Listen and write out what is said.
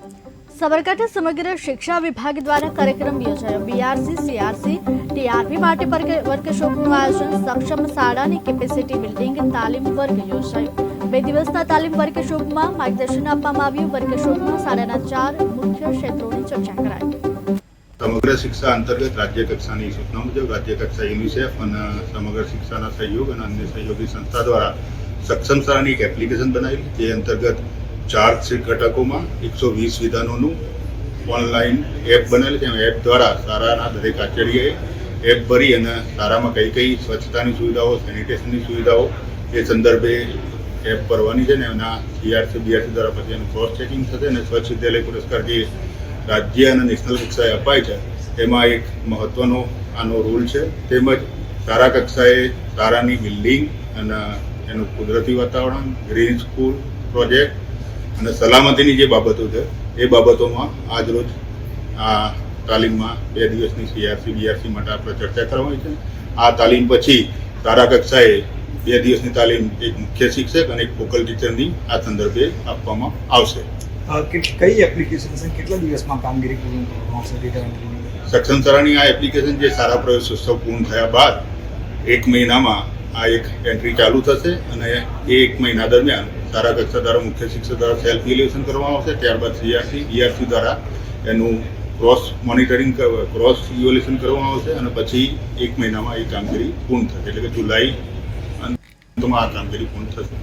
સાબરકાંઠા સમગ્ર શિક્ષા વિભાગ દ્વારા કાર્યક્રમ યોજાયો। બીઆરસી સીઆરસી ટીઆરપી માટે વર્કશોપનું આયોજન। સક્ષમ શાળાની કેપેસિટી બિલ્ડિંગ તાલીમ વર્ગ યોજાયો। 2 દિવસના તાલીમ વર્કશોપમાં માર્ગદર્શન આપવામાં આવ્યું। વર્કશોપમાં શાળાના 4 મુખ્ય ક્ષેત્રોની ચર્ચા કરાઈ। સમગ્ર શિક્ષા અંતર્ગત રાજ્ય કક્ષાની સૂચના મુજબ રાજ્ય કક્ષા યુનિસેફ અને સમગ્ર શિક્ષાના સહયોગ અને અન્ય સહયોગી સંસ્થા દ્વારા સક્ષમ શાળાની એક એપ્લિકેશન બનાવેલી, જે અંતર્ગત 4 ઘટકોમાં 120 વિધાનોનું ઓનલાઈન એપ બનેલી છે। એપ દ્વારા શાળાના દરેક આચાર્યએ એપ ભરી અને શાળામાં કઈ સ્વચ્છતાની સુવિધાઓ, સેનિટેશનની સુવિધાઓ એ સંદર્ભે એપ ભરવાની છે ને એના સીઆરસી બીઆરસી દ્વારા પછી એનું ક્રોસ ચેકિંગ થશે અને સ્વચ્છ વિદ્યાલય પુરસ્કાર જે રાજ્ય અને નેશનલ કક્ષાએ અપાય છે એમાં એક મહત્વનો આનો રૂલ છે। તેમજ શાળા કક્ષાએ શાળાની બિલ્ડિંગ અને એનું કુદરતી વાતાવરણ, ગ્રીન સ્કૂલ પ્રોજેક્ટ અને સલામતીની જે બાબતો છે એ બાબતોમાં આજરોજ આ તાલીમમાં 2 દિવસની સીઆરસી બીઆરસી માટે આપણે ચર્ચા કરવાની છે। આ તાલીમ પછી શાળા કક્ષાએ 2 દિવસની તાલીમ એક મુખ્ય શિક્ષક અને એક ફોકલ ટીચરની આ સંદર્ભે આપવામાં આવશે। કઈ એપ્લિકેશન છે, કેટલા દિવસમાં કામગીરી પૂર્ણ કરવામાં આવશે? ડેટા એન્ટ્રી સક્ષમ શાળાની આ એપ્લિકેશન જે શાળા પ્રવેશોત્સવ પૂર્ણ થયા બાદ 1 મહિનામાં આ એક એન્ટ્રી ચાલુ થશે અને એ 1 મહિના દરમિયાન શાળા કક્ષા દ્વારા મુખ્ય શિક્ષક દ્વારા સેલ્ફ ઇવેલ્યુએશન કરવામાં આવશે। ત્યારબાદ સીઆરસી બીઆરસી દ્વારા એનું ક્રોસ મોનિટરિંગ ક્રોસ ઇવેલ્યુએશન કરવામાં આવશે અને પછી 1 મહિનામાં એ કામગીરી પૂર્ણ થશે, એટલે કે જુલાઈ અંતમાં આ કામગીરી પૂર્ણ થશે।